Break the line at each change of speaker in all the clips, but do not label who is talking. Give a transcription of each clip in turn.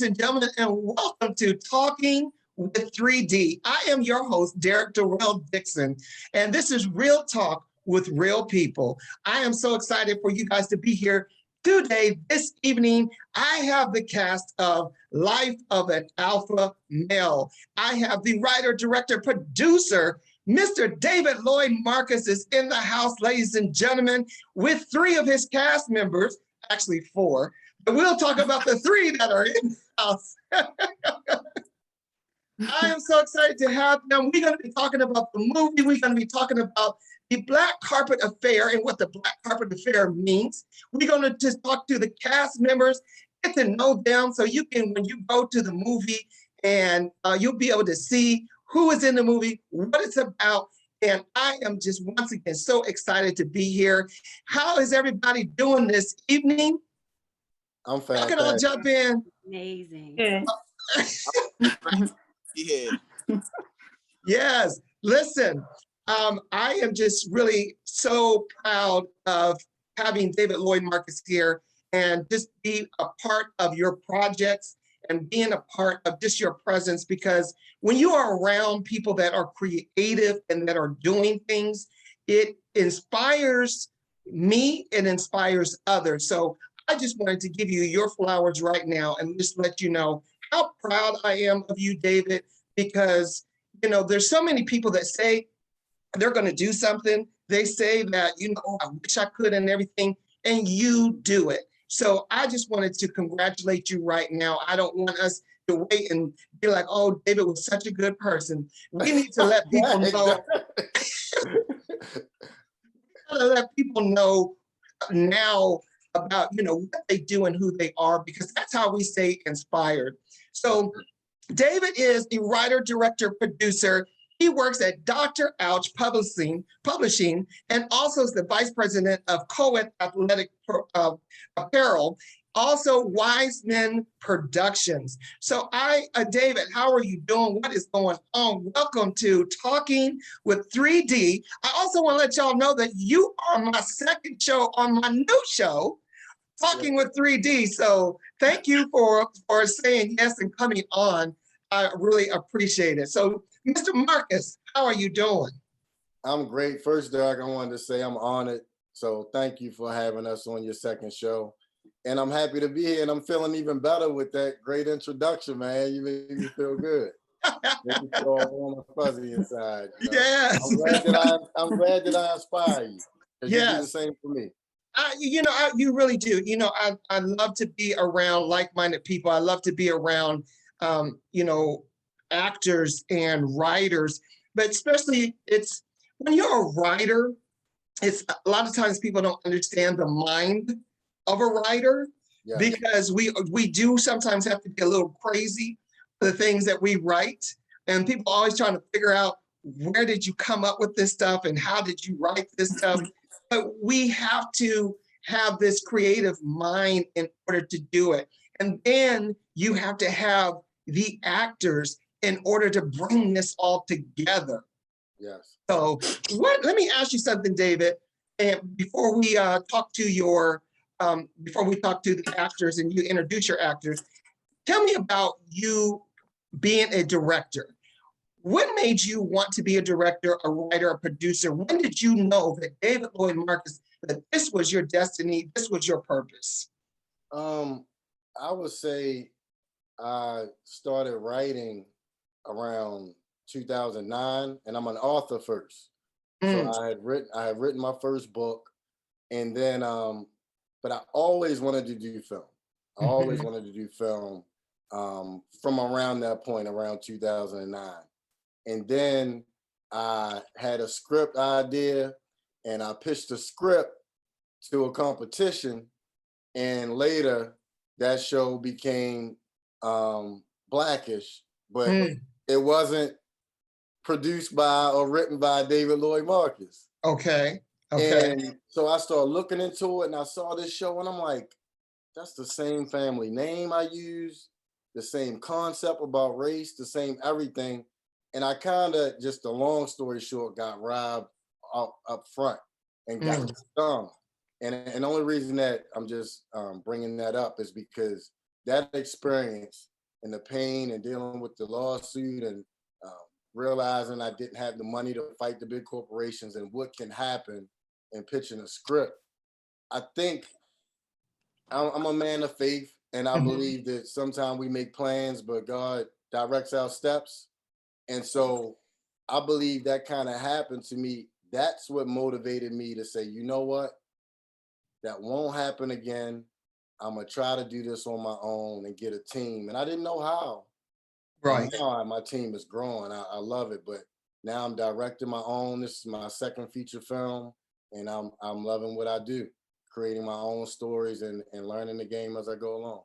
and gentlemen, and welcome to Talking with 3D. I am your host, Derek Darrell Dixon, and this is Real Talk with Real People. I am so excited for you guys to be here today. This evening, I have the cast of Life of an Alpha Male. I have the writer, director, producer, Mr. David Lloyd Marcus is in the house, ladies and gentlemen, with 3 of his cast members, actually 4, but we'll talk about the 3 that are in the house. I am so excited to have them. We're going to be talking about the movie. We're going to be talking about the Black Carpet Affair and what the Black Carpet Affair means. We're going to just talk to the cast members, get to know them so you can, when you go to the movie, and you'll be able to see who is in the movie, what it's about. And I am just once again so excited to be here. How is everybody doing this evening?
I'm fantastic.
How can I jump in?
Amazing.
Yeah.
Yeah.
Yes, listen, I am just really so proud of having David Lloyd Marcus here and just be a part of your projects and being a part of just your presence, because when you are around people that are creative and that are doing things, it inspires me, it inspires others. So I just wanted to give you your flowers right now and just let you know how proud I am of you, David, because, you know, there's so many people that say they're going to do something. They say that, you know, I wish I could and everything, and you do it. So I just wanted to congratulate you right now. I don't want us to wait and be like, oh, David was such a good person. We need to let people know. Let people know now about, you know, what they do and who they are, because that's how we stay inspired. So David is the writer, director, producer. He works at Dr. Ouch Publishing, and also is the vice president of Co-ed Athletic Apparel, also Wise Men Productions. So David, how are you doing? What is going on? Welcome to Talking with 3D. I also want to let y'all know that you are my second show on my new show, Talking with 3D. So thank you for saying yes and coming on. I really appreciate it. So Mr. Marcus, how are you doing?
I'm great. First, Derek, I wanted to say I'm honored. So thank you for having us on your second show. And I'm happy to be here, and I'm feeling even better with that great introduction, man. You made me feel good. Make me feel all warm and fuzzy inside. You know?
Yes.
I'm glad that I inspire you. Yes. You do the same for me.
You really do. You know, I love to be around like-minded people. I love to be around, you know, actors and writers, but especially it's when you're a writer, it's a lot of times people don't understand the mind of a writer, because we do sometimes have to be a little crazy for the things that we write, and people are always trying to figure out, where did you come up with this stuff and how did you write this stuff? But we have to have this creative mind in order to do it. And then you have to have the actors in order to bring this all together.
Yes.
So let me ask you something, David, and before we talk to the actors and you introduce your actors, tell me about you being a director. What made you want to be a director, a writer, a producer? When did you know that David Lloyd Marcus, that this was your destiny, this was your purpose?
I would say I started writing around 2009, and I'm an author first. So I had written my first book, and then but I always wanted to do film. I always wanted to do film from around that point, around 2009. And then I had a script idea, and I pitched a script to a competition, and later that show became Blackish, but it wasn't produced by or written by David Lloyd Marcus.
Okay.
And so I started looking into it, and I saw this show, and I'm like, that's the same family name I use, the same concept about race, the same everything. And I kind of, just a long story short, got robbed up front and got stung. And the only reason that I'm just bringing that up is because that experience and the pain and dealing with the lawsuit and realizing I didn't have the money to fight the big corporations and what can happen in pitching a script. I think I'm a man of faith, and I believe that sometimes we make plans, but God directs our steps. And so I believe that kind of happened to me. That's what motivated me to say, you know what? That won't happen again. I'm gonna try to do this on my own and get a team. And I didn't know how.
Right.
And now my team is growing. I love it. But now I'm directing my own. This is my second feature film, and I'm loving what I do, creating my own stories and learning the game as I go along.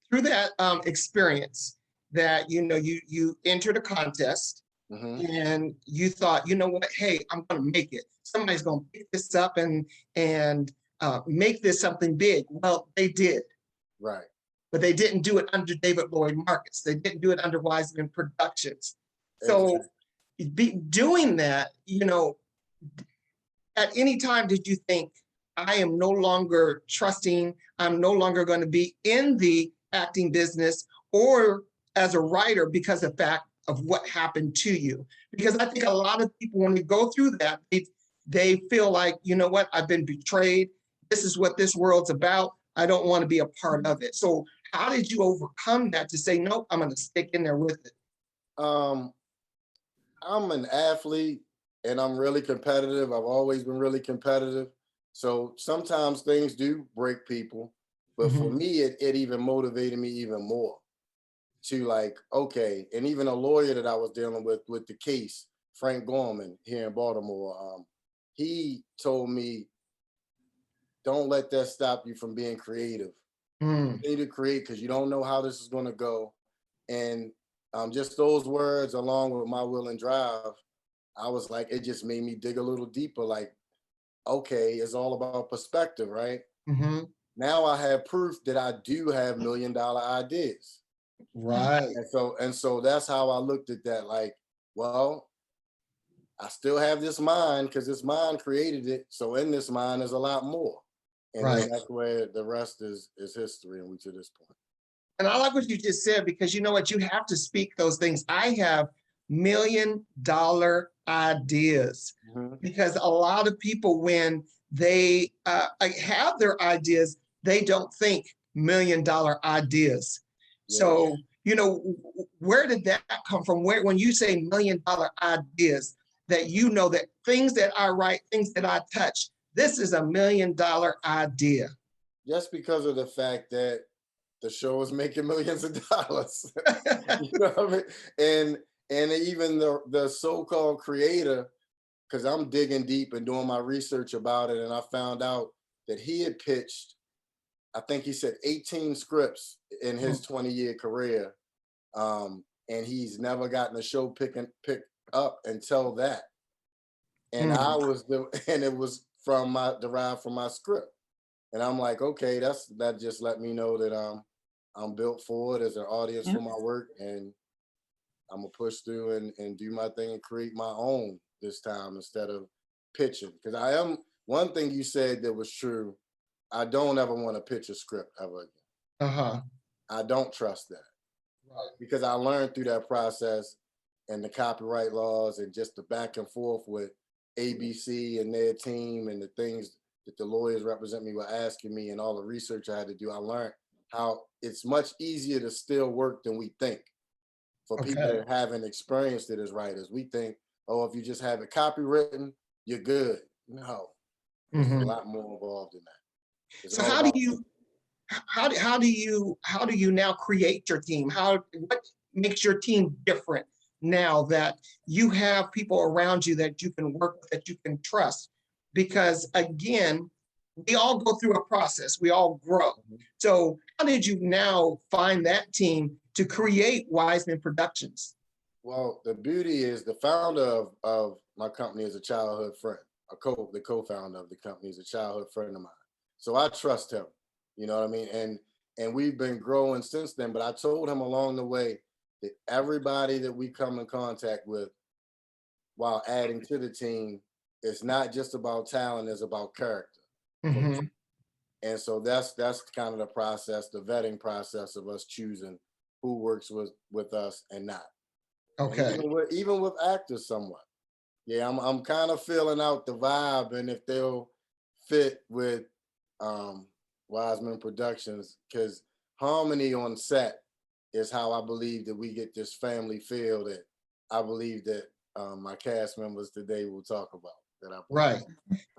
Through that experience, that you entered a contest, and you thought, you know what, hey, I'm going to make it. Somebody's going to pick this up and make this something big. Well, they did.
Right.
But they didn't do it under David Lloyd Marcus. They didn't do it under Wiseman Productions. So doing that, at any time did you think, I am no longer trusting, I'm no longer going to be in the acting business or as a writer because of the fact of what happened to you? Because I think a lot of people, when they go through that, they feel like, you know what, I've been betrayed. This is what this world's about. I don't want to be a part of it. So how did you overcome that to say, nope, I'm going to stick in there with it?
I'm an athlete and I'm really competitive. I've always been really competitive. So sometimes things do break people. But for me, it even motivated me even more to like, okay, and even a lawyer that I was dealing with the case, Frank Gorman here in Baltimore, he told me, don't let that stop you from being creative. Continue to create because you don't know how this is going to go. And just those words, along with my will and drive, I was like, it just made me dig a little deeper. Like, okay, it's all about perspective, right? Now I have proof that I do have $1 million ideas.
Right.
And so that's how I looked at that. Like, well, I still have this mind because this mind created it. So in this mind, there's a lot more. And then that's where the rest is history, and we to this point.
And I like what you just said, because you know what, you have to speak those things. I have $1 million ideas, because a lot of people, when they have their ideas, they don't think $1 million ideas. Yeah. So, where did that come from? When you say $1 million ideas, that that things that I write, things that I touch, this is $1 million idea.
Just because of the fact that the show is making millions of dollars. You know what I mean? And even the so-called creator, because I'm digging deep and doing my research about it, and I found out that he had pitched, I think he said 18 scripts in his 20-year career. And he's never gotten a show picked up until that. And and it was derived from my script. And I'm like, okay, that just let me know that I'm built for it as an audience for my work, and I'm gonna push through and do my thing and create my own this time instead of pitching. Because one thing you said that was true, I don't ever want to pitch a script ever again. I don't trust that. Right. Because I learned through that process and the copyright laws and just the back and forth with ABC and their team and the things that the lawyers represent me were asking me and all the research I had to do. I learned how it's much easier to steal work than we think. For people that haven't experienced it as writers, we think, oh, if you just have it copywritten, you're good. No, there's a lot more involved in that. It's
so how do you now create your team? What makes your team different now that you have people around you that you can work with, that you can trust? Because again, we all go through a process, we all grow. So how did you now find that team to create Wiseman Productions?
Well, the beauty is the founder of my company is a childhood friend. The co-founder of the company is a childhood friend of mine. So I trust him, you know what I mean? And we've been growing since then, but I told him along the way that everybody that we come in contact with while adding to the team, it's not just about talent, it's about character. And so that's kind of the process, the vetting process of us choosing who works with us and not.
Okay.
And even with actors somewhat. Yeah, I'm kind of feeling out the vibe and if they'll fit with Wiseman Productions, because harmony on set is how I believe that we get this family feel that I believe that my cast members today will talk about.
Right.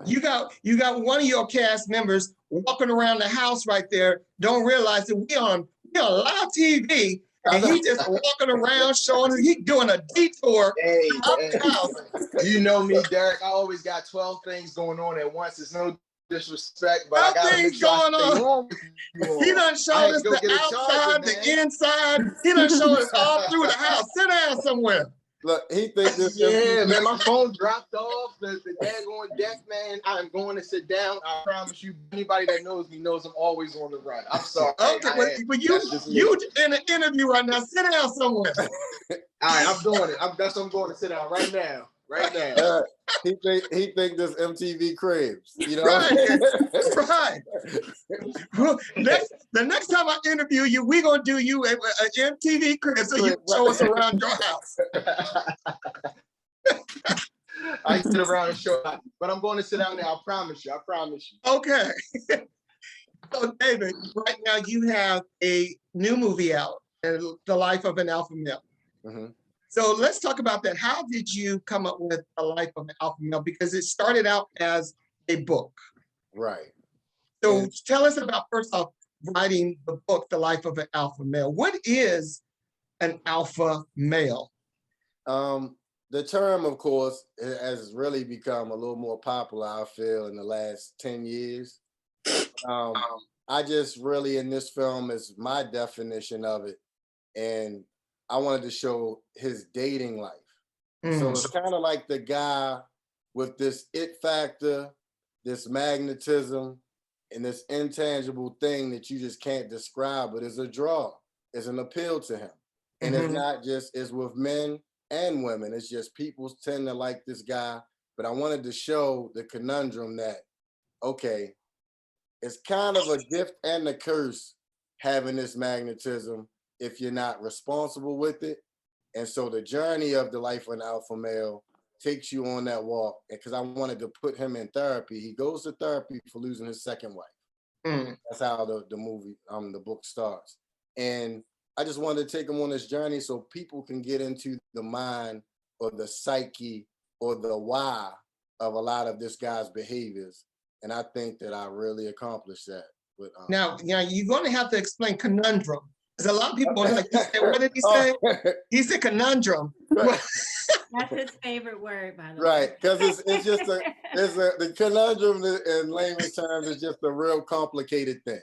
You got one of your cast members walking around the house right there, don't realize that we on live TV, and he just walking around showing us, he doing a detour up the house.
You know me, Derek. I always got 12 things going on at once. It's no disrespect, but I gotta make sure
going
I stay
on. He done showed us the outside, the inside. He done showed us all through the house. Sit down somewhere.
Look, he thinks this.
Yeah, man, my phone dropped off. The daggone deck, man. I'm going to sit down. I promise you, anybody that knows me knows I'm always on the run. I'm sorry.
Okay, but you in an interview right now. Sit down somewhere.
All right, I'm doing it. That's what I'm going to sit down right now. Right now.
He think this MTV Cribs, you know.
Right. The next time I interview you, we're gonna do you an MTV Cribs, so you can show us around your house.
I sit around and show up, but I'm going to sit down there. I promise you.
Okay. So David, right now you have a new movie out, The Life of an Alpha Male.
Mm-hmm.
So let's talk about that. How did you come up with The Life of an Alpha Male? Because it started out as a book.
Right.
So tell us about, first off, writing the book, The Life of an Alpha Male. What is an alpha male?
The term, of course, has really become a little more popular, I feel, in the last 10 years. I just really, in this film, is my definition of it. And I wanted to show his dating life. So it's kind of like the guy with this it factor, this magnetism, and this intangible thing that you just can't describe, but it's a draw. It's an appeal to him. And it's not just, it's with men and women. It's just people tend to like this guy. But I wanted to show the conundrum that, okay, it's kind of a gift and a curse having this magnetism if you're not responsible with it. And so the journey of The Life of an Alpha Male takes you on that walk. Because I wanted to put him in therapy. He goes to therapy for losing his second wife. That's how the movie, the book starts. And I just wanted to take him on this journey so people can get into the mind or the psyche or the why of a lot of this guy's behaviors. And I think that I really accomplished that. With,
now, you're going to have to explain conundrum. Because a lot of people are like, what did he say? He said conundrum.
Right.
That's his favorite word, by the way.
Right, because it's just the conundrum in layman's terms is just a real complicated thing.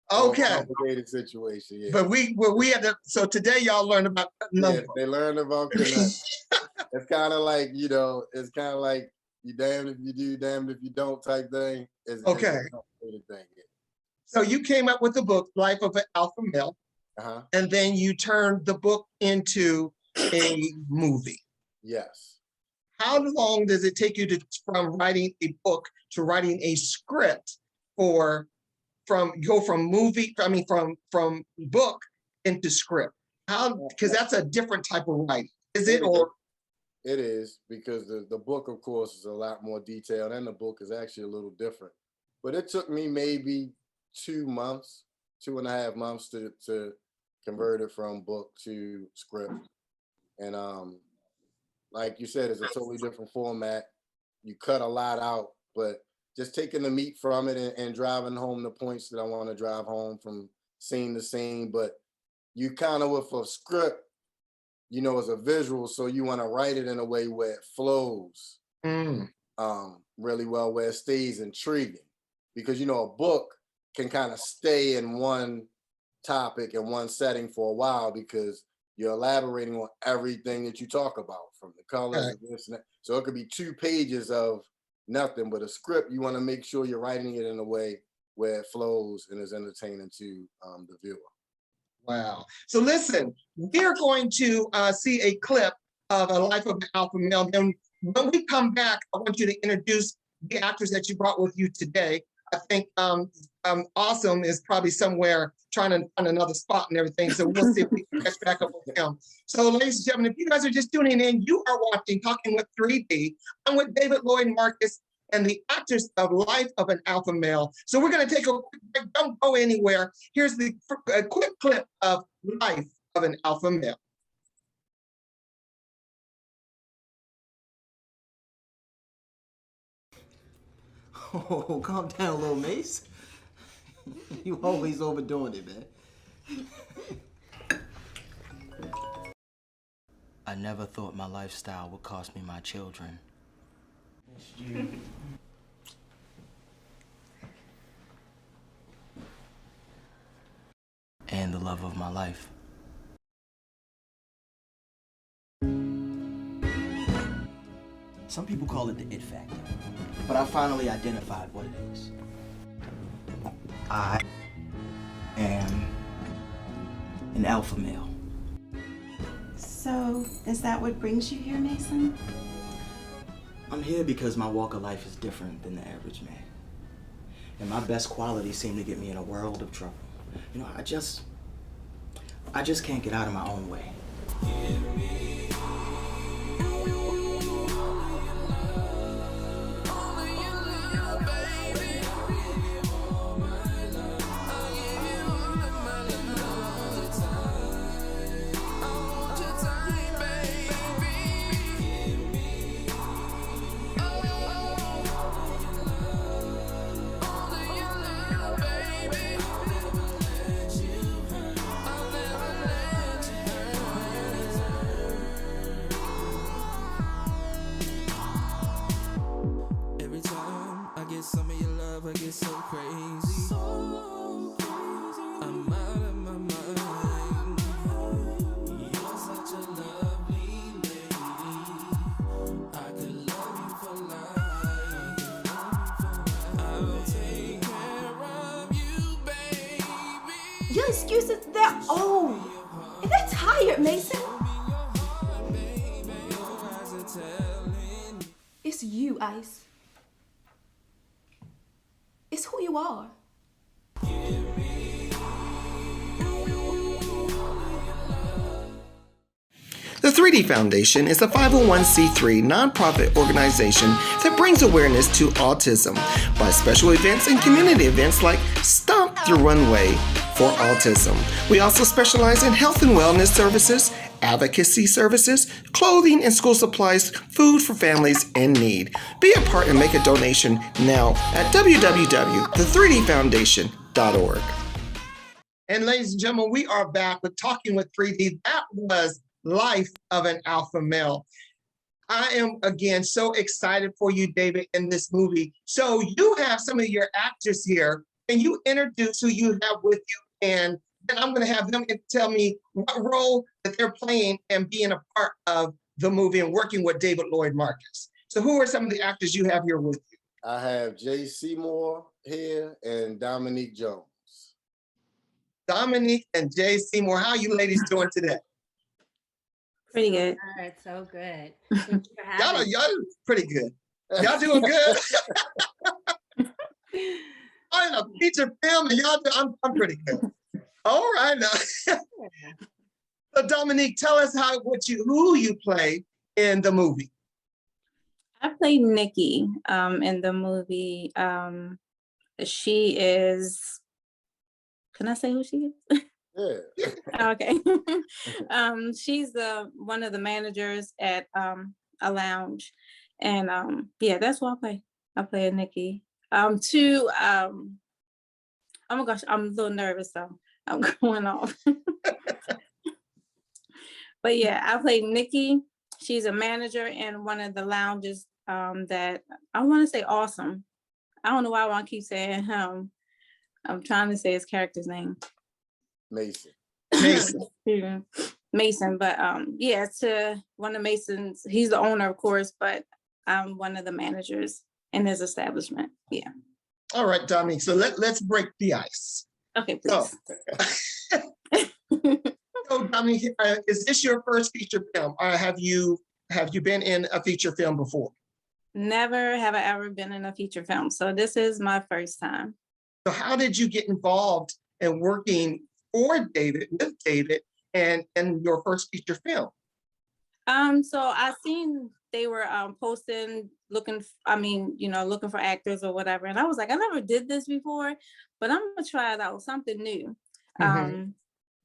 Okay.
Complicated situation, yeah.
But we had to, so today y'all learned about conundrum.
Yeah, they learned about conundrum. It's kind of like, it's kind of like you damned if you do, damned if you don't type thing. It's a complicated thing, yeah.
So you came up with the book, Life of an Alpha Male, and then you turned the book into a movie.
Yes.
How long does it take you from writing a book to writing a script from book into script? Because that's a different type of writing. Is it, or?
It is, because the book, of course, is a lot more detailed, and the book is actually a little different. But it took me maybe 2 months, 2.5 months to convert it from book to script. And like you said, it's a totally different format. You cut a lot out, but just taking the meat from it and driving home the points that I want to drive home from scene to scene. But you kind of, with a script, it's a visual, so you want to write it in a way where it flows really well, where it stays intriguing. Because, a book can kind of stay in one topic and one setting for a while because you're elaborating on everything that you talk about, from the colors and this and that. So it could be 2 pages of nothing, but a script, you want to make sure you're writing it in a way where it flows and is entertaining to the viewer.
Wow. So listen, we're going to see a clip of A Life of an Alpha Male. Then when we come back, I want you to introduce the actors that you brought with you today. I think Awesome is probably somewhere trying to find another spot and everything. So we'll see if we can catch back up with him. So ladies and gentlemen, if you guys are just tuning in, you are watching Talking with 3D. I'm with David Lloyd Marcus and the actors of Life of an Alpha Male. So we're going to take a quick break. Don't go anywhere. Here's a quick clip of Life of an Alpha Male.
Oh, calm down, little Mace. You always overdoing it, man. I never thought my lifestyle would cost me my children. And the love of my life. Some people call it the it factor, but I finally identified what it is. I am an alpha male.
So, is that what brings you here, Mason?
I'm here because my walk of life is different than the average man. And my best qualities seem to get me in a world of trouble. You know, I just can't get out of my own way.
Some of your love, I get so crazy. I'm out of my mind. You're such a lovely lady. I could love you for life. I'll take care of you, baby.
Your excuses, they're old. And they're tired, Mason. It's you, Ice. It's who you are.
The 3D Foundation is a 501c3 nonprofit organization that brings awareness to autism by special events and community events like Stomp the Runway for Autism. We also specialize in health and wellness services, advocacy services, clothing and school supplies, food for families in need. Be a part and make a donation now at www.the3dfoundation.org. And ladies and gentlemen, we are back with Talking with 3D. That was Life of an Alpha Male. I am, again, so excited for you, David, in this movie. So you have some of your actors here. Can you introduce who you have with you? And then I'm going to have them tell me what role that they're playing and being a part of the movie and working with David Lloyd Marcus. So who are some of the actors you have here with you?
I have Jay Seymour here and Dominique Jones.
Dominique and Jay Seymour. How are you ladies doing today?
Pretty good.
Good, so good. Thank you for having us.
Y'all pretty good. Y'all doing good? I'm in a feature film and y'all I'm pretty good. All right now. So Dominique, tell us who you play in the movie.
I played Nikki in the movie. She is, can I say who she is?
Yeah.
Okay. She's one of the managers at a lounge. And yeah, that's what I play. I play a Nikki. Oh my gosh, I'm a little nervous, so I'm going off. But yeah, I played Nikki. She's a manager in one of the lounges that I want to say awesome. I don't know why I want to keep saying him. I'm trying to say his character's name.
Mason.
Mason, but yeah, to one of Mason's, he's the owner, of course, but I'm one of the managers in his establishment. Yeah.
All right, Dominique. So let's break the ice.
Okay, please.
So Dominique, is this your first feature film? Or have you been in a feature film before?
Never have I ever been in a feature film. So this is my first time.
So how did you get involved in working for David, with David, and your first feature film?
So I seen they were posting, looking for actors or whatever, and I was like, I never did this before, but I'm gonna try it out, something new.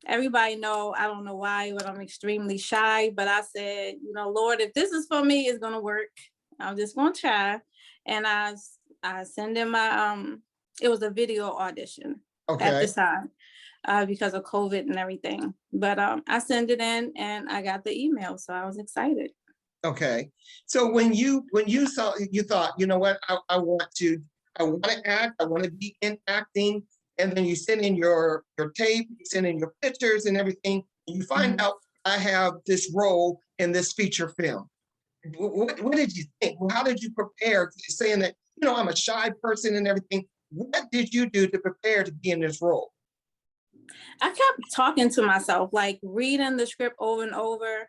Everybody know, I don't know why, but I'm extremely shy, but I said, Lord, if this is for me, it's gonna work. I'm just gonna try. And I send in my it was a video audition at this time because of COVID and everything. But I sent it in and I got the email, so I was excited.
Okay, so when you saw, you thought, you know what, I want to act, I want to be in acting, and then you send in your tape, you send in your pictures and everything, and you find out I have this role in this feature film. What did you think? How did you prepare? Saying that, I'm a shy person and everything. What did you do to prepare to be in this role?
I kept talking to myself, like reading the script over and over,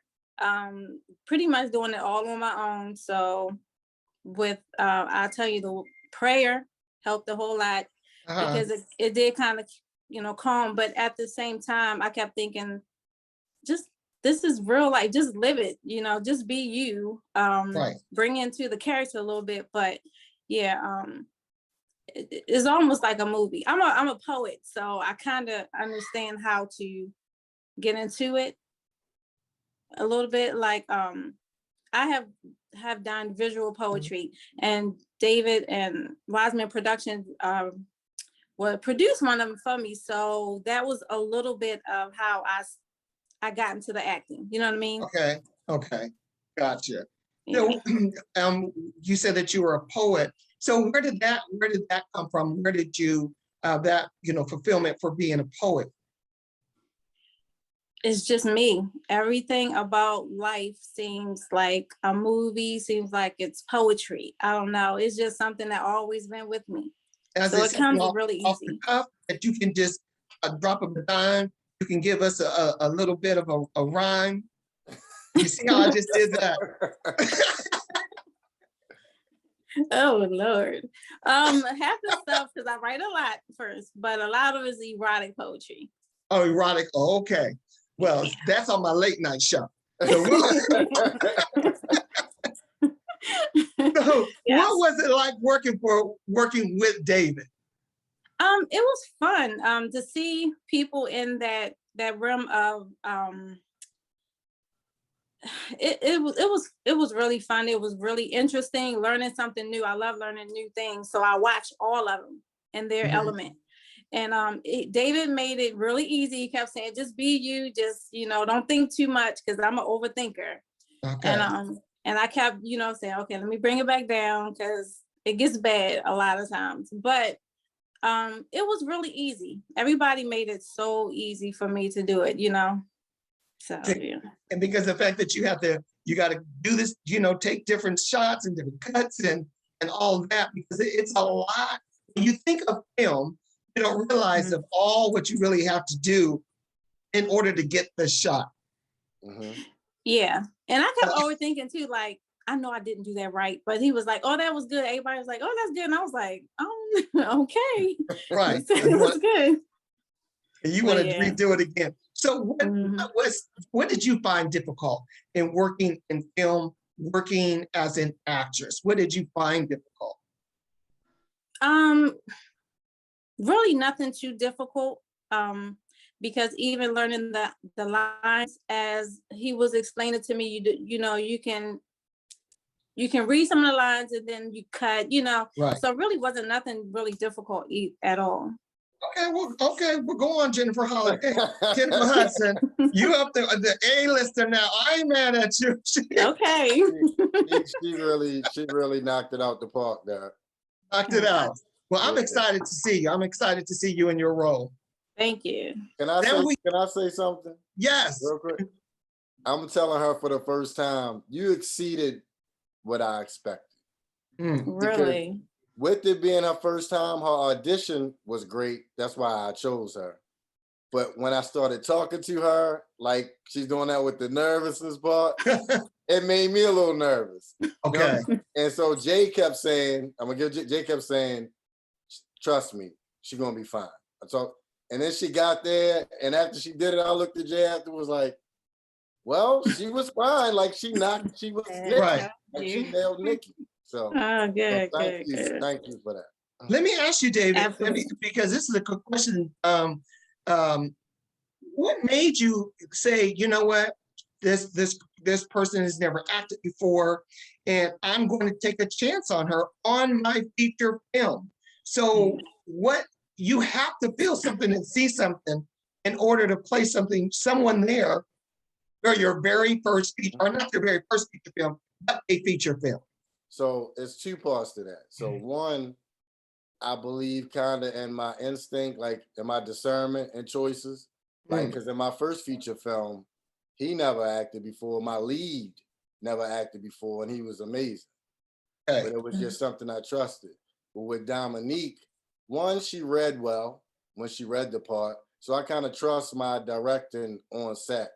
pretty much doing it all on my own. So with, I'll tell you, the prayer helped a whole lot because it did kind of, calm. But at the same time, I kept thinking, this is real life, just live it, just be you, bring into the character a little bit. But yeah, it's almost like a movie. I'm a poet, so I kind of understand how to get into it a little bit. Like I have done visual poetry, and David and Wiseman Productions produced one of them for me. So that was a little bit of how I got into the acting. You know what I mean?
Okay, gotcha.
Yeah.
You said that you were a poet. So where did that come from? Where did you that fulfillment for being a poet?
It's just me. Everything about life seems like a movie, seems like it's poetry. I don't know. It's just something that always been with me. So it comes really
off the
easy.
cuff that you can just a drop of a dime. You can give us a little bit of a rhyme. You see how I just did that?
Oh Lord. Half the stuff, because I write a lot first, but a lot of it is erotic poetry.
Oh, erotic. Oh, okay. Well, that's on my late night show. So
Yes.
What was it like working with David?
It was fun to see people in that realm of it was really fun. It was really interesting, learning something new. I love learning new things, so I watched all of them in their element. And David made it really easy. He kept saying, just be you, just don't think too much, because I'm an overthinker. Okay. And I kept saying, okay, let me bring it back down, because it gets bad a lot of times. But it was really easy. Everybody made it so easy for me to do it, So yeah.
And because the fact that you got to do this, take different shots and different cuts and all of that, because it's a lot. When you think of film, you don't realize of all what you really have to do in order to get the shot.
Yeah. And I kept overthinking too, like, I know I didn't do that right, but he was like, oh, that was good. Everybody was like, oh, that's good. And I was like, oh, okay.
Right.
It was good.
And you want to redo it again. So what did you find difficult in working in film, working as an actress? What did you find difficult?
Really nothing too difficult. Because even learning the lines as he was explaining to me, you can read some of the lines and then you cut, Right. So it really wasn't nothing really difficult at all.
Okay, we'll go on, Jennifer Holiday. Jennifer Hudson, you up the A-lister now. I ain't mad at you.
Okay.
She really knocked it out the park there.
Knocked it out. Well, I'm excited to see you. I'm excited to see you in your role.
Thank you.
Can I say something?
Yes.
Real quick. I'm telling her for the first time, you exceeded what I expected.
Really?
With it being her first time, her audition was great. That's why I chose her. But when I started talking to her, like she's doing that with the nervousness part, it made me a little nervous.
Okay.
And so Jay kept saying, Jay kept saying, trust me, she's gonna be fine. And then she got there, and after she did it, I looked at Jay after, was like, well, she was fine. Like she was Nikki.
Right.
Like she nailed Nikki. So,
good,
thank
good,
you.
good.
Thank you for that.
Let me ask you, David,
Absolutely.
because this is a good question. What made you say, you know what, this person has never acted before, and I'm going to take a chance on her on my feature film? So what, you have to feel something and see something in order to play someone there, or your very first feature, or not your very first feature film, but a feature film.
So it's two parts to that. So one, I believe kind of in my instinct, like in my discernment and choices. Like, because in my first feature film, he never acted before. My lead never acted before, and he was amazing.
Okay.
But it was just something I trusted. But with Dominique, one, she read well when she read the part. So I kind of trust my directing on set,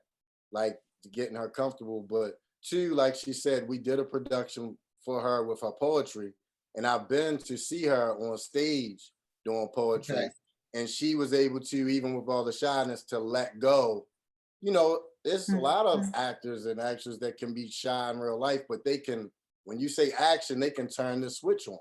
like getting her comfortable. But two, like she said, we did a production for her with her poetry. And I've been to see her on stage doing poetry. Okay. And she was able to, even with all the shyness, to let go. You know, there's a lot of actors and actors that can be shy in real life, but they can, when you say action, they can turn the switch on.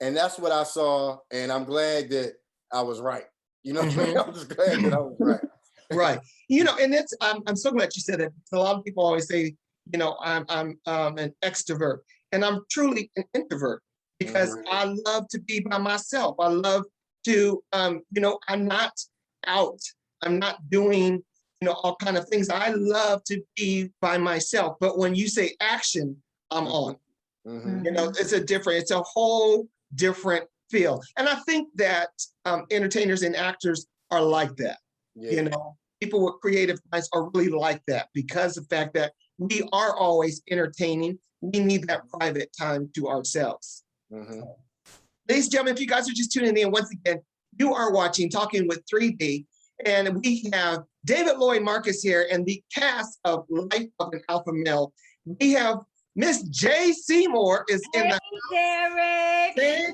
And that's what I saw. And I'm glad that I was right. You know, I'm just glad that I was right.
Right. You know, and it's, I'm so glad you said that. A lot of people always say, you know, I'm an extrovert, and I'm truly an introvert, because I love to be by myself. I love to, you know, I'm not out. I'm not doing, you know, all kind of things. I love to be by myself. But when you say action, I'm on. You know, it's a whole different feel. And I think that entertainers and actors are like that. You know, people with creative minds are really like that, because of the fact that we are always entertaining. We need that private time to ourselves. Ladies and gentlemen, if you guys are just tuning in, once again, you are watching Talking with 3D, and we have David Lloyd Marcus here and the cast of Life of an Alpha Male. We have Miss Jay Seymour is in the
Derek.
Hey,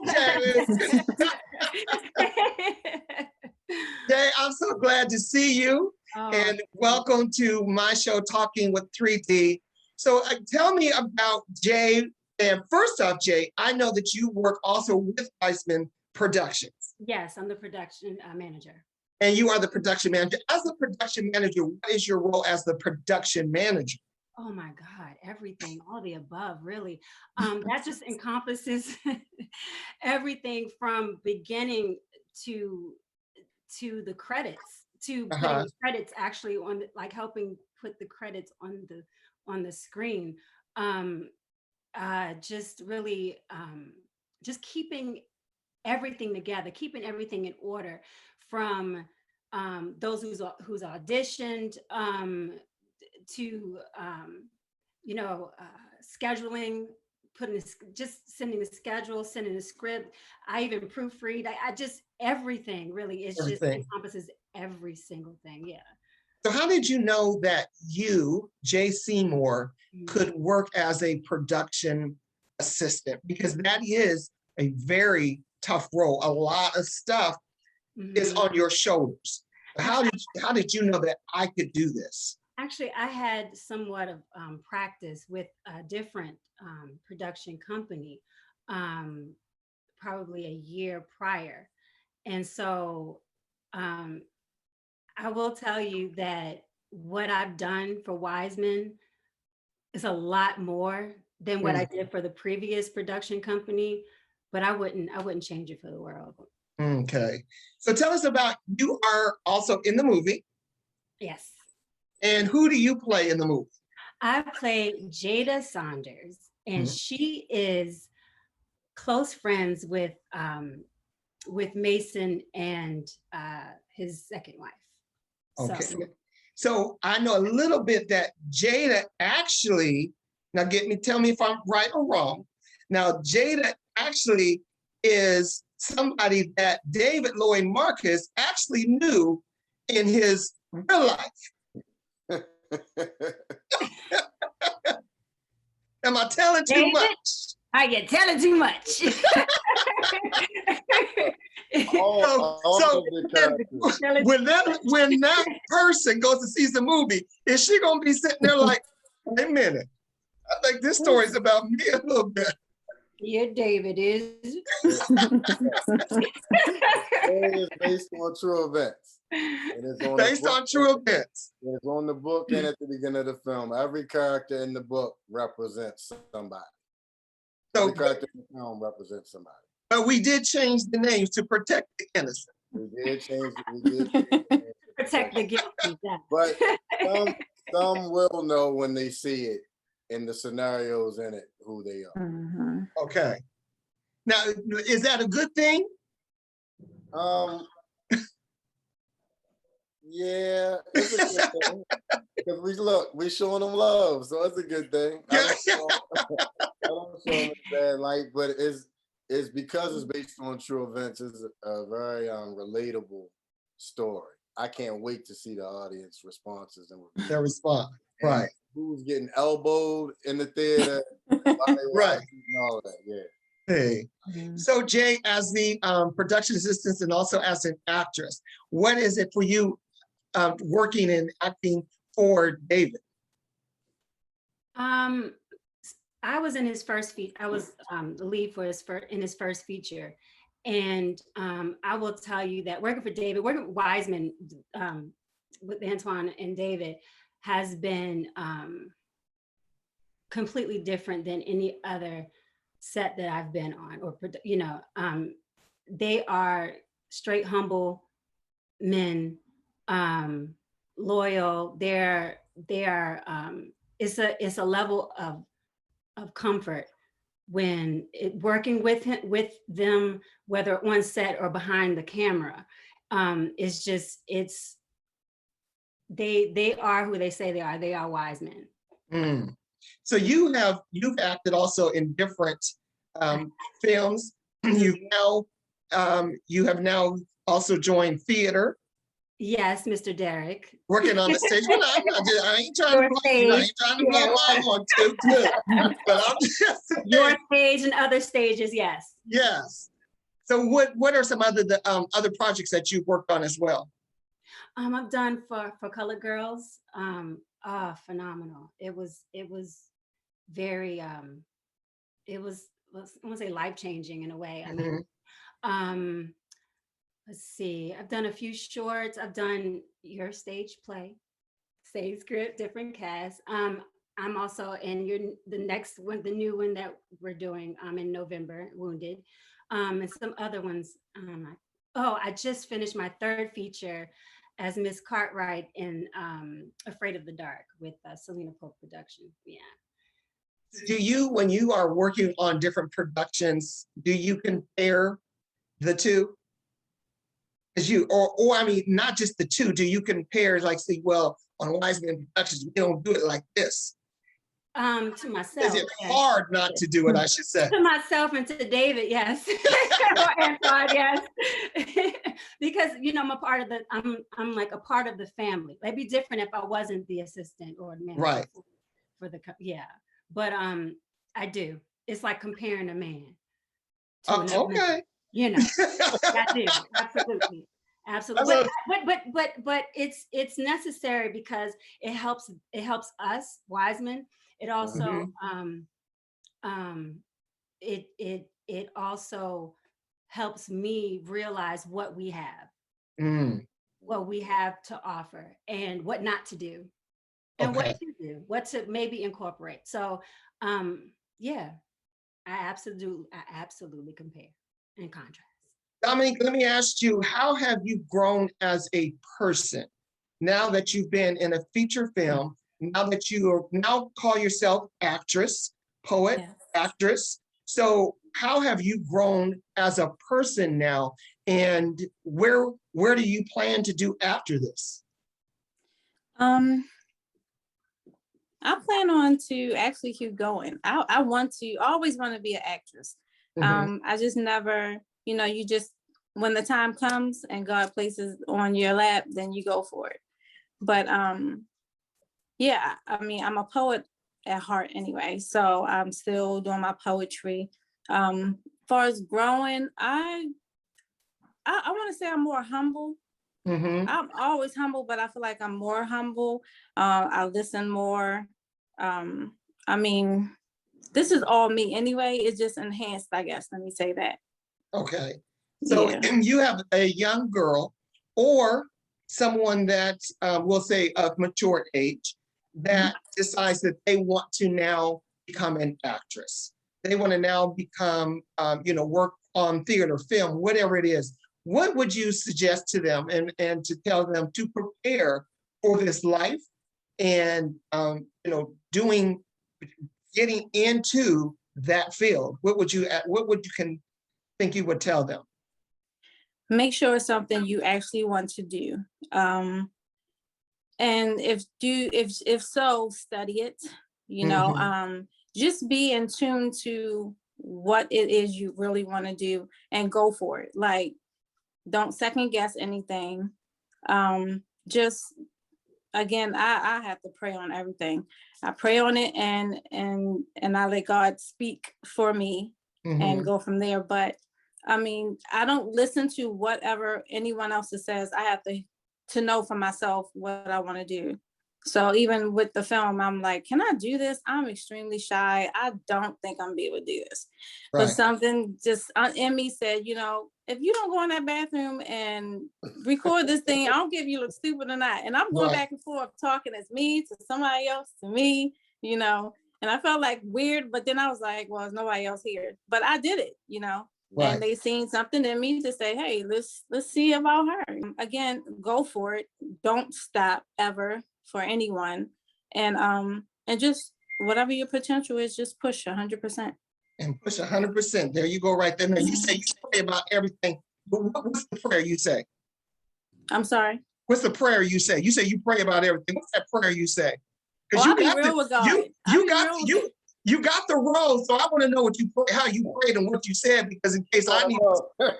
Jay, I'm so glad to see you, and welcome to my show, Talking with 3D. So tell me about Jay. And first off, Jay, I know that you work also with Weissman Productions.
Yes, I'm the production manager.
And you are the production manager. As a production manager, what is your role as the production manager?
Oh my God, everything, all the above, really. That just encompasses everything from beginning to the credits, to putting the credits actually on, like helping put the credits on the screen. Just really, just keeping everything together, keeping everything in order, from those who's auditioned, to you know, scheduling, just sending the schedule, sending the script. I even proofread. I just, everything really is just encompasses every single thing. Yeah.
So how did you know that you, Jay Seymour, could work as a production assistant? Because that is a very tough role. A lot of stuff is on your shoulders. How did you know that I could do this?
Actually, I had somewhat of practice with a different production company, probably a year prior. And so I will tell you that what I've done for Weissman is a lot more than what I did for the previous production company, but I wouldn't change it for the world.
Okay. So tell us about, you are also in the movie.
Yes.
And who do you play in the movie?
I play Jada Saunders, and she is close friends with Mason and his second wife.
Okay. So I know a little bit that Jada actually, now tell me if I'm right or wrong. Now, Jada actually is somebody that David Lloyd Marcus actually knew in his real life. Am I telling too much?
Are you telling too much?
all
So
of the characters.
when that person goes to see the movie, is she gonna be sitting there like, wait a minute, I think this story is about me a little bit.
Yeah, David is.
It is based on true events. It is on
Based on true events.
It's on the book and at the beginning of the film. Every character in the book represents somebody.
So,
Every character in the film represents somebody.
but we did change the names to protect the innocent.
We did change it. We did change it.
Protect the guilty. Yeah.
But some will know when they see it in the scenarios in it who they are.
Mhm.
Okay. Now, is that a good thing?
Yeah, it's a good thing. Because we showing them love, so it's a good thing. I don't show them in bad light, but it's because it's based on true events. It's a very relatable story. I can't wait to see the audience responses and
Their response,
and
right?
who's getting elbowed in the theater,
Right.
and all of that. Yeah.
Hey. So Jay, as the production assistant and also as an actress, what is it for you working and acting for David?
I was in his first I was the lead for his first feature, and I will tell you that working for David, working with Wiseman, with Antoine and David, has been completely different than any other set that I've been on, or they are straight humble men, loyal. They are it's a level of comfort when working with them, whether on set or behind the camera. It's just they are who they say they are. They are wise men.
Mm. So you've acted also in different films. You have now also joined theater.
Yes, Mr. Derek.
Working on the stage. Well, I ain't trying to blow you. I ain't trying to blow my one too. But I'm just saying.
Your stage and other stages, yes.
Yes. So what are some other projects that you've worked on as well?
I've done for Colored Girls. Phenomenal. It was very it was, I want to say, life-changing in a way. I mean, let's see, I've done a few shorts. I've done your stage play, same script, different cast. I'm also in the next one, the new one that we're doing in November, Wounded, and some other ones. I just finished my third feature as Miss Cartwright in Afraid of the Dark with Selena Pope Production. Yeah.
Do you, when you are working on different productions, do you compare the two? As you, or I mean, not just the two, do you compare, like, say, well, on Wiseman Productions, we don't do it like this?
To myself.
Is it hard not to do it, I should say?
To myself and to David, yes. And God, yes. Because, I'm a part of I'm like a part of the family. It'd be different if I wasn't the assistant or the manager.
Right.
For the, yeah. But I do. It's like comparing a man to another
okay.
man. I do. Absolutely. Absolutely. But it's necessary because it helps us, Wiseman. It also it also helps me realize what we have, what we have to offer, and what not to do, and what to do, what to maybe incorporate. So yeah, I absolutely compare and contrast.
Dominique, let me ask you, how have you grown as a person now that you've been in a feature film, now that you now call yourself actress, poet, actress? So how have you grown as a person now, and where do you plan to do after this?
I plan on to actually keep going. I always want to be an actress. I just never, you just, when the time comes and God places on your lap, then you go for it. But yeah, I mean, I'm a poet at heart anyway, so I'm still doing my poetry. As far as growing, I I want to say I'm more humble.
Mm-hmm.
I'm always humble, but I feel like I'm more humble. I listen more. I mean, this is all me anyway. It's just enhanced, I guess. Let me say that.
Okay. So
Yeah.
you have a young girl or someone that we'll say of mature age that decides that they want to now become an actress. They want to now become, work on theater, film, whatever it is. What would you suggest to them and to tell them to prepare for this life and, getting into that field? What would you think you would tell them?
Make sure it's something you actually want to do. And if so, study it, just be in tune to what it is you really want to do and go for it. Like, don't second guess anything. Just, again, I have to pray on everything. I pray on it and I let God speak for me and go from there. But I mean, I don't listen to whatever anyone else says. I have to know for myself what I want to do. So even with the film, I'm like, can I do this? I'm extremely shy. I don't think I'm gonna be able to do this. Right. But something just in me said, if you don't go in that bathroom and record this thing, I don't give you look stupid or not. And I'm going back and forth talking as me to somebody else to me, and I felt like weird, but then I was like, well, there's nobody else here. But I did it, Right. And they seen something in me to say, hey, let's see about her. Again, go for it. Don't stop ever for anyone. And just whatever your potential is, just push 100%.
And push 100%. There you go right there. Now you say you pray about everything. But what's the prayer you say?
I'm sorry?
What's the prayer you say? You say you pray about everything. What's that prayer you say?
Well, I'll be real with God.
You got the role, so I want to know what how you prayed and what you said, because in case I need prayer.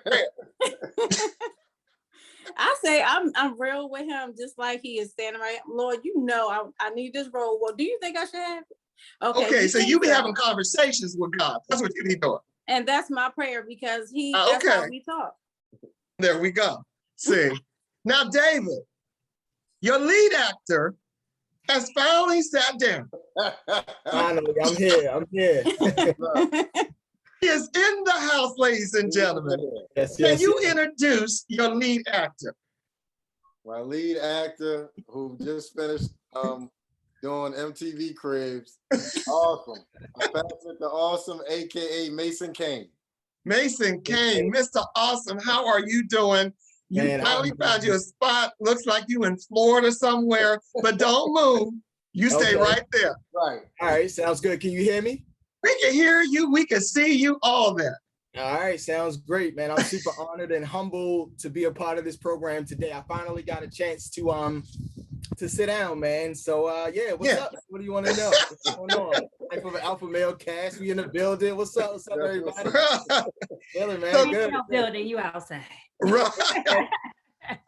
I say I'm real with him, just like he is standing right. Lord, I need this role. Well, do you think I should have it?
Okay, so you be having conversations with God. That's what you be doing.
And that's my prayer, because that's how we talk.
There we go. See. Now, David, your lead actor has finally sat down.
Finally, I'm here.
He is in the house, ladies and gentlemen.
Yes,
Can you introduce your lead actor?
My lead actor, who just finished doing MTV Cribs. Awesome. I passed it to Awesome, aka Mason Kane.
Mason Kane, Mr. Awesome, how are you doing? You finally found you a spot. Looks like you in Florida somewhere, but don't move. You stay right there.
Right.
All right, sounds good. Can you hear me?
We can hear you. We can see you. All that.
All right, sounds great, man. I'm super honored and humbled to be a part of this program today. I finally got a chance to sit down, man. So what's up? What do you want to know? What's going on? Life of an Alpha Male cast. We in the building. What's up? What's up, everybody? Chilling, man.
So
good.
Building, you outside.
Right.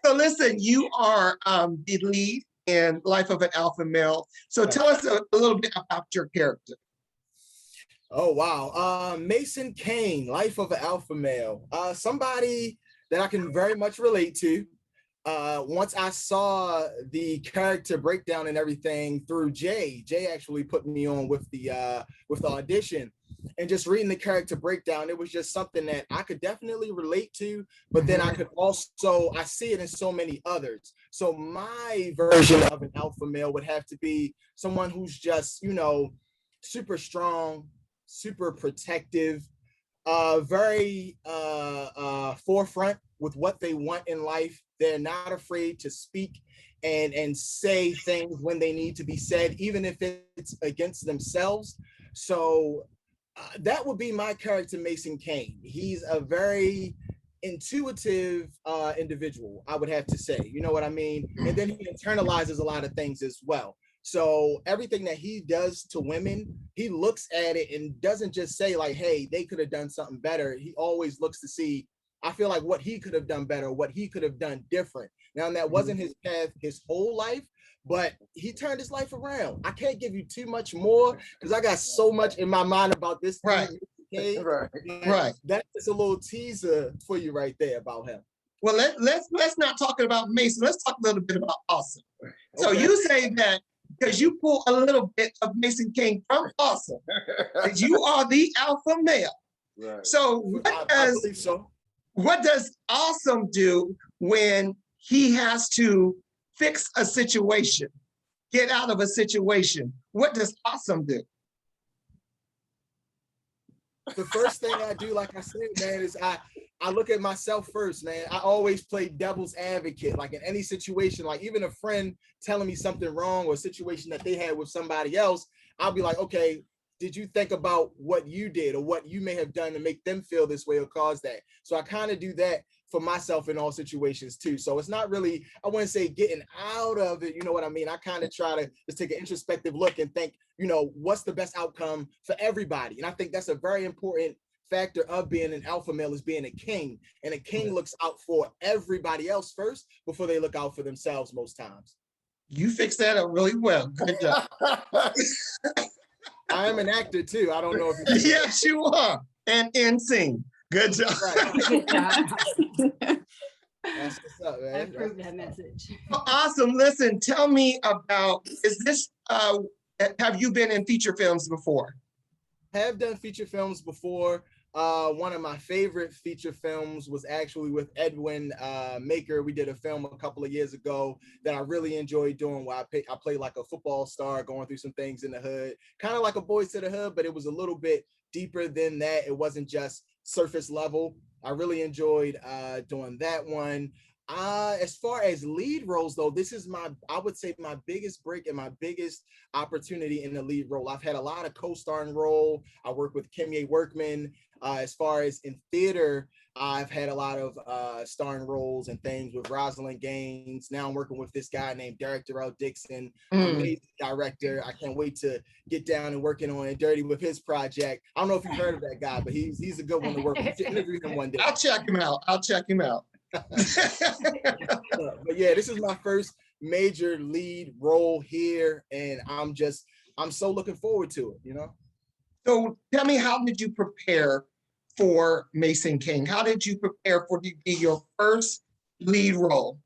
So listen, you are the lead in Life of an Alpha Male. So tell us a little bit about your character.
Oh, wow. Mason Kane, Life of an Alpha Male. Somebody that I can very much relate to. Once I saw the character breakdown and everything through Jay actually put me on with the audition, and just reading the character breakdown, it was just something that I could definitely relate to, but then I could also, I see it in so many others. So my version of an alpha male would have to be someone who's just, super strong, super protective, very forefront with what they want in life. They're not afraid to speak and say things when they need to be said, even if it's against themselves. So that would be my character, Mason Kane. He's a very intuitive individual, I would have to say, you know what I mean? And then he internalizes a lot of things as well. So everything that he does to women, he looks at it and doesn't just say like, hey, they could have done something better. He always looks to see, I feel like, what he could have done better, what he could have done different. Now, that wasn't his path his whole life, but he turned his life around. I can't give you too much more because I got so much in my mind about this.
Right.
Okay?
Right.
That's just a little teaser for you right there about him.
Well, let's not talk about Mason. Let's talk a little bit about Awesome. So
Okay.
you say that because you pull a little bit of Mason King from Awesome, that you are the alpha male.
Right.
So
I believe so.
what does Awesome do when he has to fix a situation, get out of a situation? What does Awesome do?
The first thing I do, like I said, man, is I look at myself first, man. I always play devil's advocate, like in any situation, like even a friend telling me something wrong or a situation that they had with somebody else, I'll be like, okay, did you think about what you did or what you may have done to make them feel this way or cause that? So I kind of do that for myself in all situations too. So it's not really, I wouldn't say getting out of it, you know what I mean? I kind of try to just take an introspective look and think, you know, what's the best outcome for everybody? And I think that's a very important factor of being an alpha male, is being a king. And a king looks out for everybody else first before they look out for themselves most times.
You fixed that up really well. Good job.
I am an actor too. I don't know if you
Yes, you are. And in scene. Good job.
right.
Good job.
That's what's up,
I
man.
approve that message.
Awesome. Listen, tell me about, have you been in feature films before?
Have done feature films before. One of my favorite feature films was actually with Edwin Maker. We did a film a couple of years ago that I really enjoyed doing, where I played like a football star going through some things in the hood, kind of like a Boys to the Hood, but it was a little bit deeper than that. It wasn't just surface level. I really enjoyed doing that one. As far as lead roles though, this is I would say my biggest break and my biggest opportunity in the lead role. I've had a lot of co-starring role. I work with Kimye Workman. As far as in theater, I've had a lot of starring roles and things with Rosalind Gaines. Now I'm working with this guy named Derek Darrell Dixon, amazing director. I can't wait to get down and working on it dirty with his project. I don't know if you've heard of that guy, but he's a good one to work with. You should interview him one day.
I'll check him out.
But yeah, this is my first major lead role here, and I'm so looking forward to it, you know?
So tell me, how did you prepare for Mason King? How did you prepare for to be your first lead role?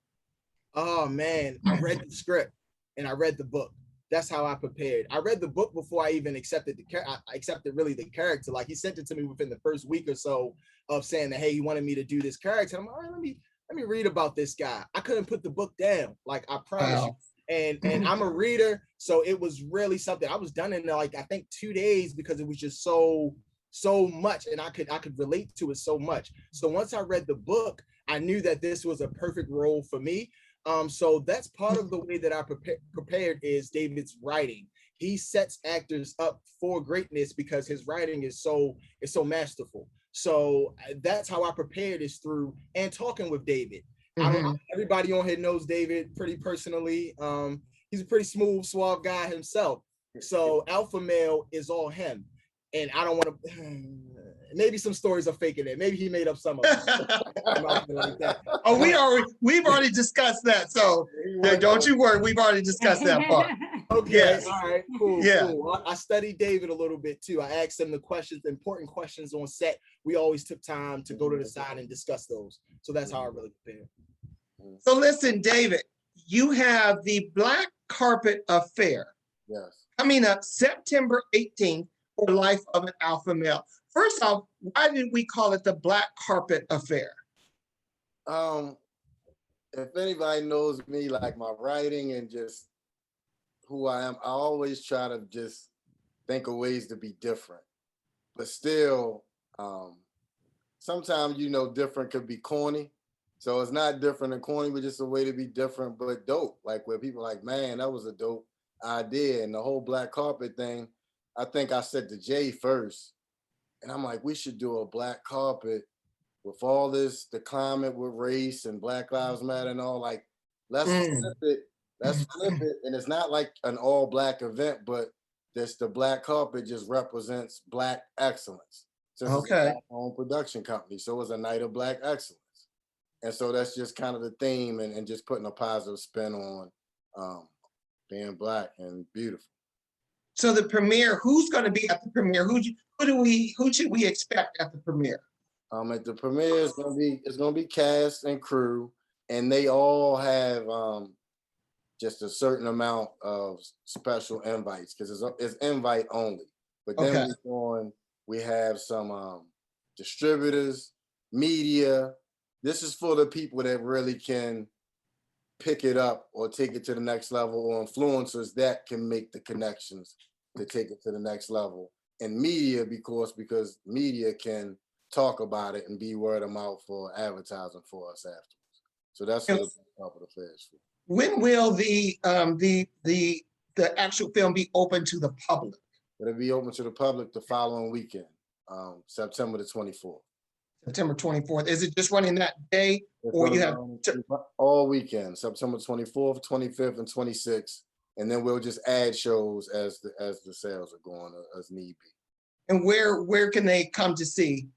Oh man, I read the script and I read the book. That's how I prepared. I read the book before I even accepted I accepted really the character. Like, he sent it to me within the first week or so of saying that, hey, he wanted me to do this character. I'm like, all right, let me read about this guy. I couldn't put the book down, like, I promise you. And I'm a reader, so it was really something. I was done in like, I think 2 days, because it was just so much, and I could relate to it so much. So once I read the book, I knew that this was a perfect role for me. So that's part of the way that I prepared is David's writing. He sets actors up for greatness because his writing is so masterful. So that's how I prepared, is through and talking with David. Everybody on here knows David pretty personally. He's a pretty smooth, suave guy himself. So alpha male is all him. And I don't want to, maybe some stories are faking it. Maybe he made up some of them. Like that.
Oh, we've already discussed that. So don't you worry, we've already discussed that part.
Okay,
yes.
All right, cool,
yeah.
Cool. I studied David a little bit too. I asked him the important questions on set. We always took time to go to the side and discuss those. So that's how I really prepared.
So listen, David, you have the Black Carpet Affair.
Yes.
Coming up September 18th for Life of an Alpha Male. First off, why did we call it the Black Carpet Affair?
If anybody knows me, like my writing and just who I am, I always try to just think of ways to be different. But still, sometimes, different could be corny. So it's not different and corny, but just a way to be different, but dope. Like, where people are like, man, that was a dope idea. And the whole black carpet thing, I think I said to Jay first, and I'm like, we should do a black carpet with all this, the climate with race and Black Lives Matter and all. Like, let's flip it. Let's flip it. And it's not like an all black event, but the black carpet just represents Black excellence. Since it's a Black-owned production company. So it's a night of Black excellence. And so that's just kind of the theme, and just putting a positive spin on being Black and beautiful.
So the premiere, who's going to be at the premiere? Who should we expect at the premiere?
At the premiere, it's gonna be cast and crew, and they all have just a certain amount of special invites because it's invite only. But then we have some distributors, media. This is for the people that really can pick it up or take it to the next level, or influencers that can make the connections to take it to the next level. And media, because media can talk about it and be word of mouth for advertising for us afterwards. So that's what the corporate affairs for.
When will the actual film be open to the public?
It'll be open to the public the following weekend, September the 24th.
September 24th. Is it just running that day, or you have
all weekend, September 24th, 25th, and 26th, and then we'll just add shows as the sales are going as need be.
And where can they come to see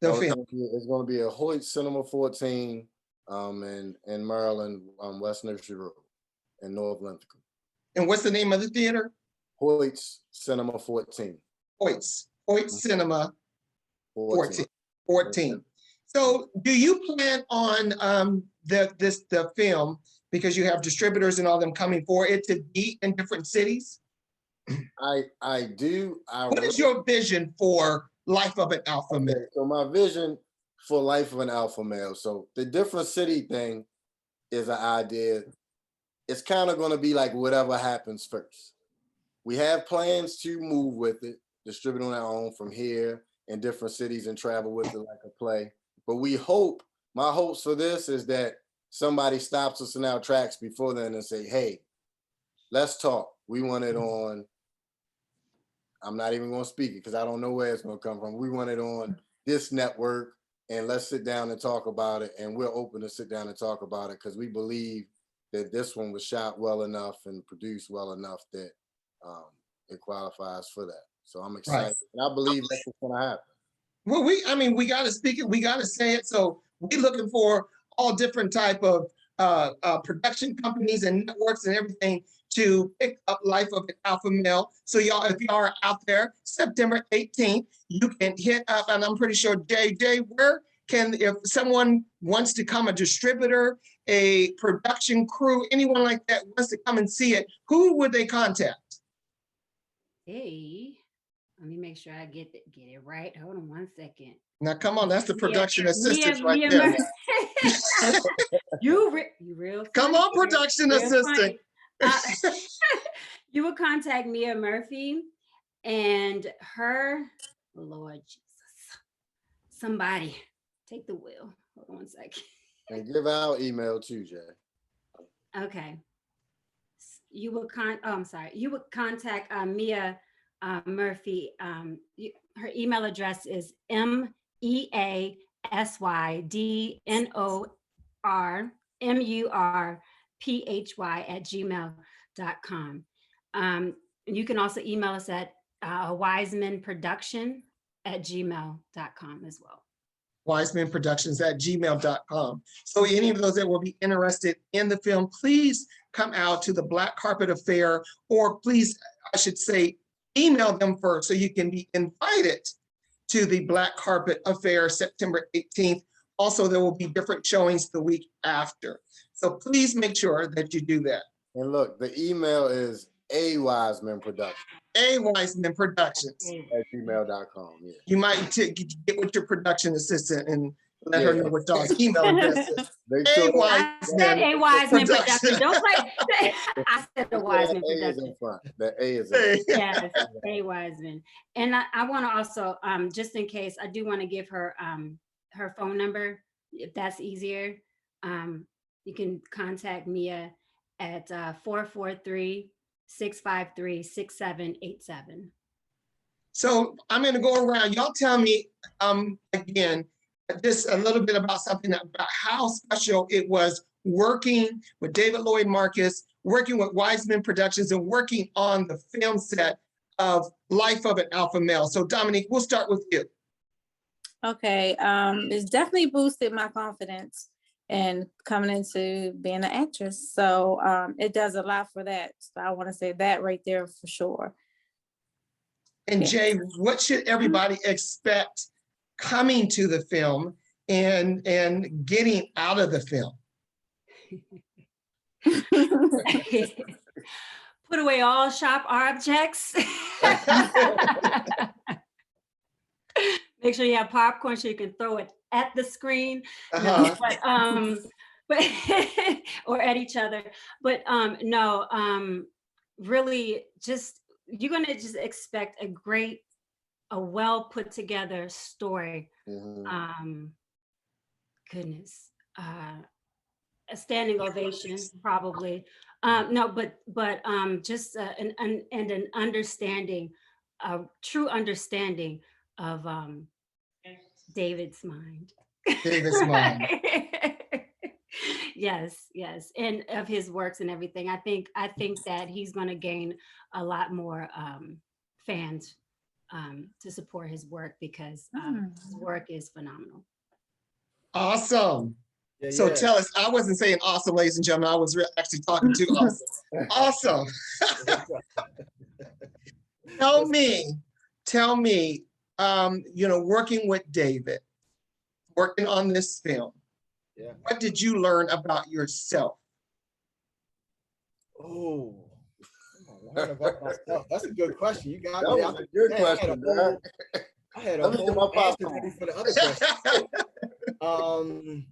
the film?
It's going to be at Hoyt Cinema 14 in Maryland, West Nursery Road in North Lincoln.
And what's the name of the theater?
Hoyt's Cinema 14.
Hoyt's Cinema 14. So do you plan on the film, because you have distributors and all them coming for it, to be in different cities?
I do.
What is your vision for Life of an Alpha Male?
So my vision for Life of an Alpha Male. So the different city thing is an idea. It's kind of going to be like whatever happens first. We have plans to move with it, distribute on our own from here in different cities and travel with it like a play. But my hopes for this is that somebody stops us in our tracks before then and say, hey, let's talk. We want it on, I'm not even going to speak it because I don't know where it's going to come from. We want it on this network, and let's sit down and talk about it. And we're open to sit down and talk about it because we believe that this one was shot well enough and produced well enough that it qualifies for that. So I'm excited. Right. And I believe that's what's going to happen.
Well, we got to speak it. We got to say it. So we're looking for all different type of production companies and networks and everything to pick up Life of an Alpha Male. So y'all, if y'all are out there, September 18th, you can hit up, and I'm pretty sure Jay, where can, if someone wants to come, a distributor, a production crew, anyone like that wants to come and see it, who would they contact?
Hey, let me make sure I get it right. Hold on one second.
Now, come on, that's the production assistant right there.
You real.
Come on, production assistant.
You would contact Mia Murphy and her, Lord Jesus, somebody take the wheel. Hold on one second.
And give our email too, Jay.
Okay. You would contact Mia Murphy. Her email address is measydnormurphy@gmail.com. You can also email us at wisemanproduction@gmail.com as well.
wisemanproductions@gmail.com. So any of those that will be interested in the film, please come out to the Black Carpet Affair, or please, I should say, email them first so you can be invited to the Black Carpet Affair September 18th. Also, there will be different showings the week after. So please make sure that you do that.
And look, the email is awisemanproductions.
awisemanproductions@gmail.com.
Yeah.
You might get with your production assistant and let her know what y'all's email address is.
I said A Wiseman Production. Don't play. I said the Wiseman Production.
The A is in front.
Yes, A Wiseman. And I want to also, just in case, I do want to give her her phone number, if that's easier. You can contact Mia at 443-653-6787.
So I'm going to go around. Y'all tell me again, just a little bit about something about how special it was working with David Lloyd Marcus, working with Wiseman Productions, and working on the film set of Life of an Alpha Male. So Dominique, we'll start with you.
Okay, it's definitely boosted my confidence in coming into being an actress. So it does a lot for that. So I want to say that right there for sure.
And Jay, what should everybody expect coming to the film and getting out of the film?
Put away all sharp objects. Make sure you have popcorn so you can throw it at the screen. No, but or at each other. But no, really just you're gonna just expect a well put together story. Goodness. A standing ovation, probably. No, but just an understanding, a true understanding of David's mind.
David's mind.
Yes, and of his works and everything. I think that he's going to gain a lot more fans to support his work because his work is phenomenal.
Awesome. So tell us, I wasn't saying awesome, ladies and gentlemen. I was actually talking to awesome. Awesome. Tell me, working with David, working on this film, what did you learn about yourself?
Oh, learn about myself. That's a good question. You got
that was a good question.
I had a whole answer ready for the other question.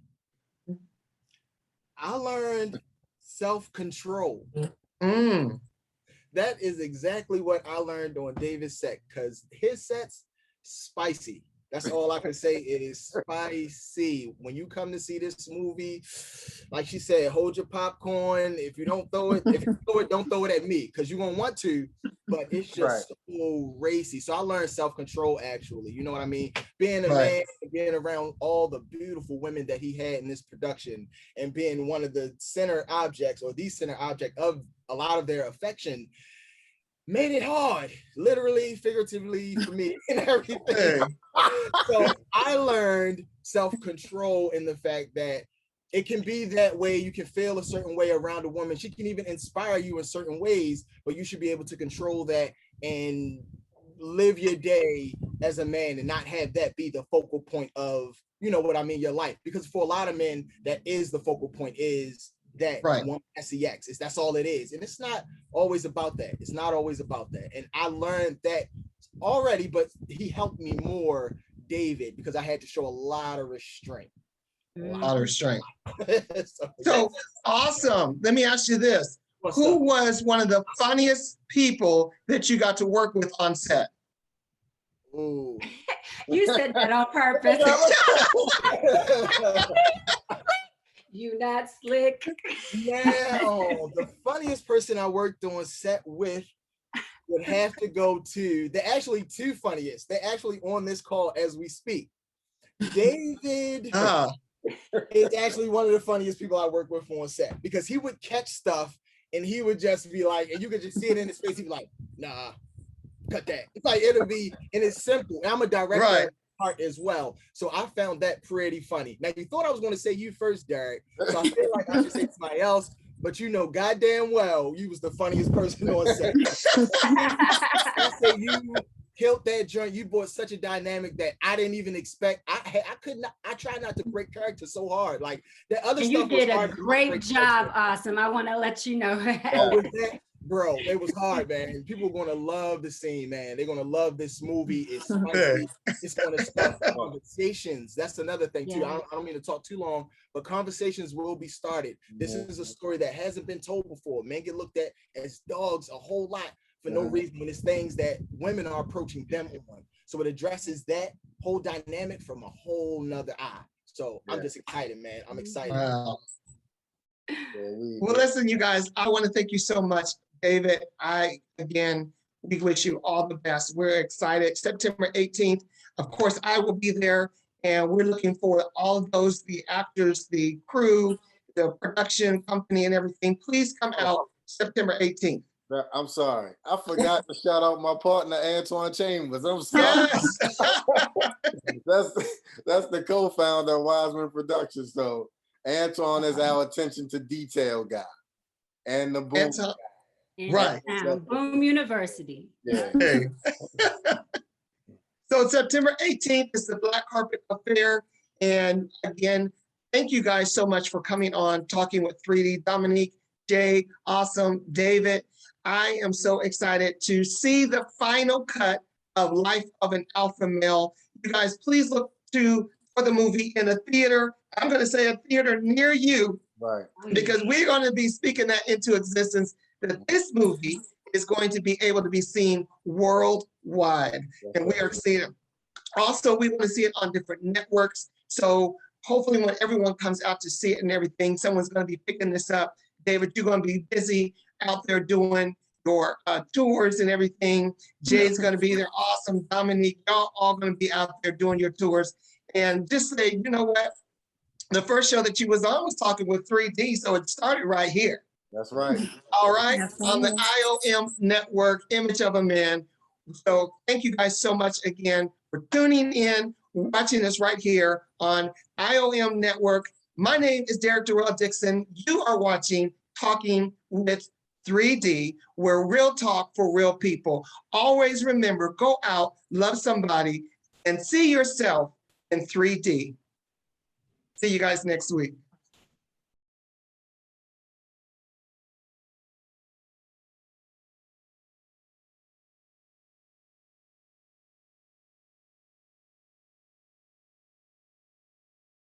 I learned self-control. That is exactly what I learned on David's set, because his set's spicy. That's all I can say. It is spicy. When you come to see this movie, like she said, hold your popcorn. If you don't throw it, don't throw it at me, because you're gonna want to, but it's just so racy. So I learned self-control, actually. You know what I mean? Being a man, being around all the beautiful women that he had in this production, and being one of the center objects, or the center object of a lot of their affection, made it hard, literally, figuratively, for me and everything. So I learned self-control in the fact that it can be that way. You can feel a certain way around a woman. She can even inspire you in certain ways, but you should be able to control that and live your day as a man and not have that be the focal point of, you know what I mean, your life. Because for a lot of men, that is the focal point, is that one sex. That's all it is. And it's not always about that. It's not always about that. And I learned that already, but he helped me more, David, because I had to show a lot of restraint.
A lot of restraint. So awesome. Let me ask you this. Who was one of the funniest people that you got to work with on set?
Ooh.
You said that on purpose. You not slick.
Now, the funniest person I worked on set with would have to go to, they're actually two funniest. They're actually on this call as we speak. David is actually one of the funniest people I work with on set, because he would catch stuff and he would just be like, and you could just see it in his face, he'd be like, nah, cut that. It's like, it'll be, and it's simple. And I'm a director part as well. So I found that pretty funny. Now, you thought I was going to say you first, Derek. So I feel like I should say somebody else, but you know goddamn well you was the funniest person on set. I say you killed that joint. You brought such a dynamic that I didn't even expect. I could not, I tried not to break character so hard. Like the other stuff.
You did a great job, Awesome. I want to let you know.
Bro, it was hard, man. People are gonna love the scene, man. They're gonna love this movie. It's spicy. It's gonna start conversations. That's another thing too. I don't mean to talk too long, but conversations will be started. This is a story that hasn't been told before. Men get looked at as dogs a whole lot for no reason, when it's things that women are approaching them on. So it addresses that whole dynamic from a whole nother eye. So I'm just excited, man. I'm excited.
Wow. Well, listen, you guys, I want to thank you so much, David. We wish you all the best. We're excited. September 18th, of course, I will be there, and we're looking for all of those, the actors, the crew, the production company, and everything. Please come out September 18th.
I'm sorry. I forgot to shout out my partner, Antoine Chambers. I'm sorry. Yes. That's the co-founder of Wiseman Productions. So Antoine is our attention to detail guy. And the Boom guy.
Boom University.
Yeah.
So September 18th is the Black Carpet Affair. And again, thank you guys so much for coming on, talking with 3D. Dominique, Jay, awesome, David. I am so excited to see the final cut of Life of an Alpha Male. You guys, please look for the movie in a theater. I'm going to say a theater near you,
Right.
because we're going to be speaking that into existence, that this movie is going to be able to be seen worldwide. And we are seeing it. Also, we want to see it on different networks. So hopefully when everyone comes out to see it and everything, someone's going to be picking this up. David, you're going to be busy out there doing your tours and everything. Jay's going to be there. Awesome. Dominique, y'all all going to be out there doing your tours. And just say, you know what? The first show that you was on was talking with 3D, so it started right here.
That's right.
All right, on the IOM network, Image of a Man. So thank you guys so much again for tuning in, watching us right here on IOM network. My name is Derek Durrell Dixon. You are watching Talking with 3D, where real talk for real people. Always remember, go out, love somebody, and see yourself in 3D. See you guys next week.